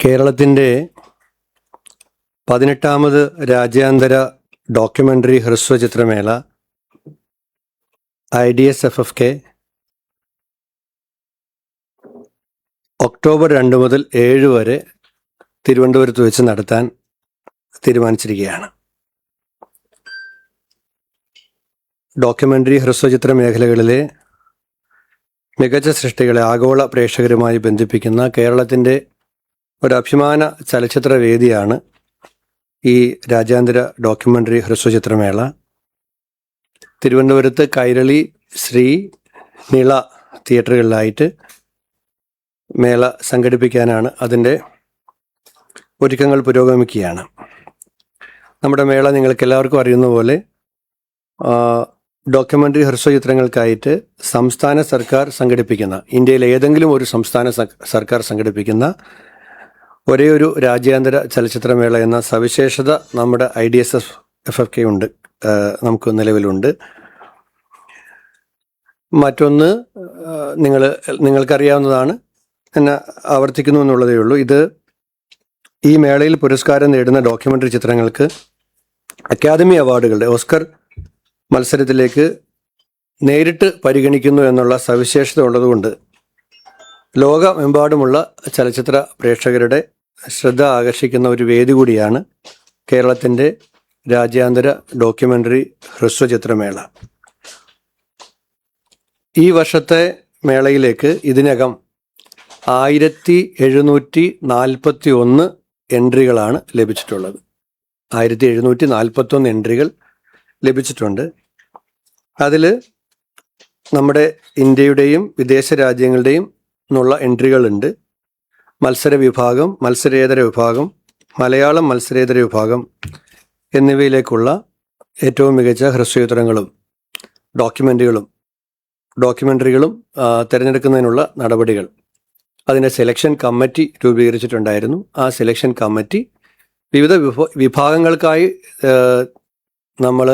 കേരളത്തിൻ്റെ 18ാമത് രാജ്യാന്തര documentary ഹ്രസ്വചിത്രമേള IDSFFK October 2 മുതൽ 7 വരെ തിരുവനന്തപുരത്ത് വെച്ച് നടത്താൻ തീരുമാനിച്ചിരിക്കുകയാണ്. ഡോക്യുമെൻ്ററി ഹ്രസ്വചിത്ര മേഖലകളിലെ മികച്ച സൃഷ്ടികളെ ആഗോള പ്രേക്ഷകരുമായി ബന്ധിപ്പിക്കുന്ന കേരളത്തിൻ്റെ ഒരു അഭിമാന ചലച്ചിത്ര വേദിയാണ് ഈ രാജ്യാന്തര ഡോക്യുമെൻ്ററി ഹ്രസ്വചിത്രമേള. തിരുവനന്തപുരത്ത് കൈരളി, ശ്രീ, നിള തിയേറ്ററുകളിലായിട്ട് മേള സംഘടിപ്പിക്കാനാണ് അതിൻ്റെ ഒരുക്കങ്ങൾ പുരോഗമിക്കുകയാണ്. നമ്മുടെ മേള നിങ്ങൾക്ക് എല്ലാവർക്കും അറിയുന്ന പോലെ ഡോക്യുമെൻ്ററി ഹ്രസ്വചിത്രങ്ങൾക്കായിട്ട് സംസ്ഥാന സർക്കാർ സംഘടിപ്പിക്കുന്ന, ഇന്ത്യയിലെ ഏതെങ്കിലും ഒരു സംസ്ഥാന സർക്കാർ സംഘടിപ്പിക്കുന്ന ഒരേ ഒരു രാജ്യാന്തര ചലച്ചിത്രമേള എന്ന സവിശേഷത നമ്മുടെ IDSFFK ഉണ്ട്, നമുക്ക് നിലവിലുണ്ട്. മറ്റൊന്ന് നിങ്ങൾക്കറിയാവുന്നതാണ്, എന്നെ ആവർത്തിക്കുന്നു എന്നുള്ളതേ ഉള്ളൂ. ഈ മേളയിൽ പുരസ്കാരം നേടുന്ന ഡോക്യുമെൻ്ററി ചിത്രങ്ങൾക്ക് അക്കാദമി അവാർഡുകളുടെ ഓസ്കർ മത്സരത്തിലേക്ക് നേരിട്ട് പരിഗണിക്കുന്നു എന്നുള്ള സവിശേഷത ഉള്ളതുകൊണ്ട് ലോകമെമ്പാടുമുള്ള ചലച്ചിത്ര പ്രേക്ഷകരുടെ ശ്രദ്ധ ആകർഷിക്കുന്ന ഒരു വേദി കൂടിയാണ് കേരളത്തിൻ്റെ രാജ്യാന്തര ഡോക്യുമെൻ്ററി ഹ്രസ്വചിത്രമേള. ഈ വർഷത്തെ മേളയിലേക്ക് ഇതിനകം 1741 എൻട്രികളാണ് ലഭിച്ചിട്ടുള്ളത്. 1741 എൻട്രികൾ ലഭിച്ചിട്ടുണ്ട്. അതിൽ നമ്മുടെ ഇന്ത്യയുടെയും വിദേശ രാജ്യങ്ങളുടെയും എന്നുള്ള എൻട്രികളുണ്ട്. മത്സര വിഭാഗം, മത്സരേതര വിഭാഗം, മലയാളം മത്സരേതര വിഭാഗം എന്നിവയിലേക്കുള്ള ഏറ്റവും മികച്ച ഹ്രസ്വചിത്രങ്ങളും ഡോക്യുമെൻ്ററികളും തിരഞ്ഞെടുക്കുന്നതിനുള്ള നടപടികൾ, അതിൻ്റെ സെലക്ഷൻ കമ്മിറ്റി രൂപീകരിച്ചിട്ടുണ്ടായിരുന്നു. ആ സെലക്ഷൻ കമ്മിറ്റി വിവിധ വിഭാഗങ്ങൾക്കായി നമ്മൾ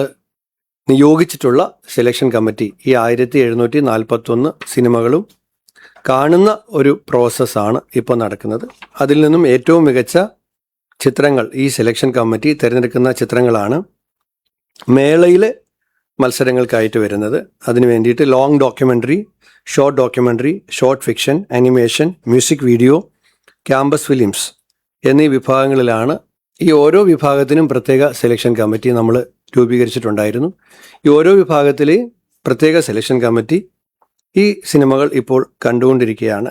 നിയോഗിച്ചിട്ടുള്ള സെലക്ഷൻ കമ്മിറ്റി ഈ 1741 സിനിമകളും കാണുന്ന ഒരു പ്രോസസ്സാണ് ഇപ്പോൾ നടക്കുന്നത്. അതിൽ നിന്നും ഏറ്റവും മികച്ച ചിത്രങ്ങൾ ഈ സെലക്ഷൻ കമ്മിറ്റി തിരഞ്ഞെടുക്കുന്ന ചിത്രങ്ങളാണ് മേളയിലെ മത്സരങ്ങൾക്കായിട്ട് വരുന്നത്. അതിനു വേണ്ടിയിട്ട് long documentary, short documentary, short fiction, animation, music video, campus films എന്നീ വിഭാഗങ്ങളിലാണ്. ഈ ഓരോ വിഭാഗത്തിനും പ്രത്യേക സെലക്ഷൻ കമ്മിറ്റി നമ്മൾ രൂപീകരിച്ചിട്ടുണ്ടായിരുന്നു. ഈ ഓരോ വിഭാഗത്തിലെ പ്രത്യേക സെലക്ഷൻ കമ്മിറ്റി ഈ സിനിമകൾ ഇപ്പോൾ കണ്ടുകൊണ്ടിരിക്കുകയാണ്.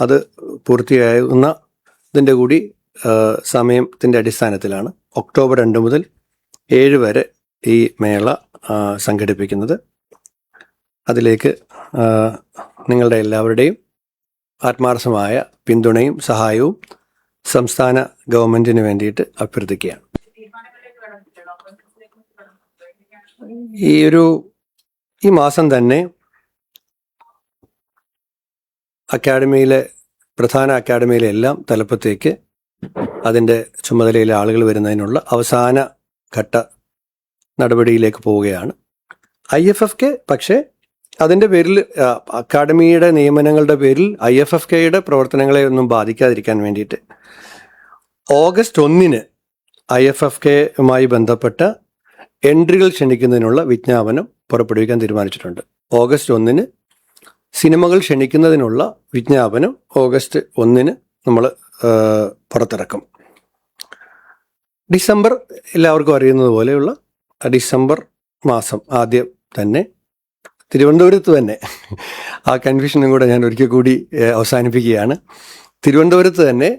അത് പൂർത്തിയാകുന്നതിൻ്റെ കൂടി സമയത്തിൻ്റെ അടിസ്ഥാനത്തിലാണ് ഒക്ടോബർ 2 മുതൽ 7 വരെ ഈ മേള സംഘടിപ്പിക്കുന്നത്. അതിലേക്ക് നിങ്ങളുടെ എല്ലാവരുടെയും ആത്മാർത്ഥമായ പിന്തുണയും സഹായവും സംസ്ഥാന ഗവൺമെൻറ്റിന് വേണ്ടിയിട്ട് അഭ്യർത്ഥിക്കുകയാണ്. ഈ മാസം തന്നെ പ്രധാന അക്കാഡമിയിലെ എല്ലാം തലപ്പത്തേക്ക് അതിൻ്റെ ചുമതലയിലെ ആളുകൾ വരുന്നതിനുള്ള അവസാന ഘട്ട നടപടിയിലേക്ക് പോവുകയാണ്. IFFK പക്ഷേ അതിൻ്റെ പേരിൽ, അക്കാഡമിയുടെ നിയമനങ്ങളുടെ പേരിൽ IFFKയുടെ പ്രവർത്തനങ്ങളെ ഒന്നും ബാധിക്കാതിരിക്കാൻ വേണ്ടിയിട്ട് ഓഗസ്റ്റ് 1 IFFKയുമായി ബന്ധപ്പെട്ട എൻട്രികൾ ക്ഷണിക്കുന്നതിനുള്ള വിജ്ഞാപനം പുറപ്പെടുവിക്കാൻ തീരുമാനിച്ചിട്ടുണ്ട്. ഓഗസ്റ്റ് 1 സിനിമകൾ ക്ഷണിക്കുന്നതിനുള്ള വിജ്ഞാപനം ഓഗസ്റ്റ് 1 നമ്മൾ പുറത്തിറക്കും. ഡിസംബർ, എല്ലാവർക്കും അറിയുന്നത് പോലെയുള്ള ഡിസംബർ മാസം ആദ്യം തന്നെ തിരുവനന്തപുരത്ത് തന്നെ, ആ കൺഫ്യൂഷനും കൂടെ ഞാൻ ഒരിക്കൽ കൂടി അവസാനിപ്പിക്കുകയാണ്. തിരുവനന്തപുരത്ത് തന്നെ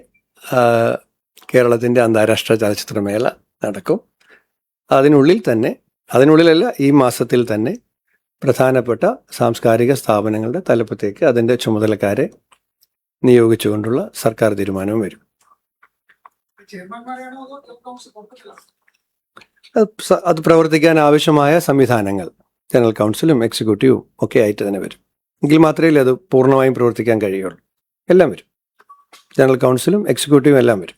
കേരളത്തിൻ്റെ അന്താരാഷ്ട്ര ചലച്ചിത്രമേള നടക്കും. അതിനുള്ളിലല്ല, ഈ മാസത്തിൽ തന്നെ പ്രധാനപ്പെട്ട സാംസ്കാരിക സ്ഥാപനങ്ങളുടെ തലപ്പത്തേക്ക് അതിൻ്റെ ചുമതലക്കാരെ നിയോഗിച്ചുകൊണ്ടുള്ള സർക്കാർ തീരുമാനവും വരും. അത് പ്രവർത്തിക്കാൻ ആവശ്യമായ സംവിധാനങ്ങൾ ജനറൽ കൗൺസിലും എക്സിക്യൂട്ടീവും ഒക്കെ ആയിട്ട് തന്നെ വരും. എങ്കിൽ മാത്രമേ അത് പൂർണ്ണമായും പ്രവർത്തിക്കാൻ കഴിയുള്ളൂ. എല്ലാം വരും, ജനറൽ കൗൺസിലും എക്സിക്യൂട്ടീവും എല്ലാം വരും.